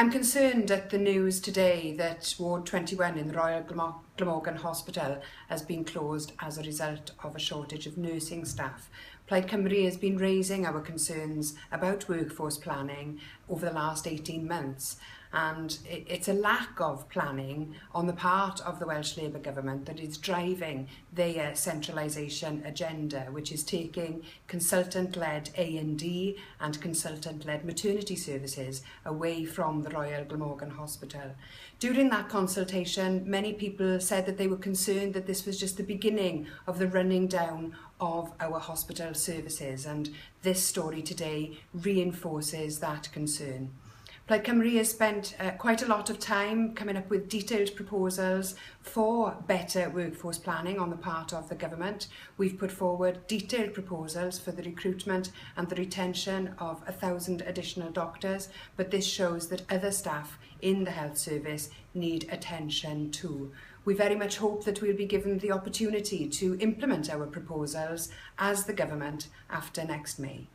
I'm concerned at the news today that Ward 21 in the Royal Glamorgan Hospital has been closed as a result of a shortage of nursing staff. Plaid Cymru has been raising our concerns about workforce planning over the last 18 months, and it's a lack of planning on the part of the Welsh Labour Government that is driving their centralisation agenda, which is taking consultant-led A&D and consultant-led maternity services away from the Royal Glamorgan Hospital. During that consultation, many people said that they were concerned that this was just the beginning of the running down of our hospital services, and this story today reinforces that concern. Plaid Cymru has spent quite a lot of time coming up with detailed proposals for better workforce planning on the part of the government. We've put forward detailed proposals for the recruitment and the retention of 1,000 additional doctors, but this shows that other staff in the health service need attention too. We very much hope that we'll be given the opportunity to implement our proposals as the government after next May.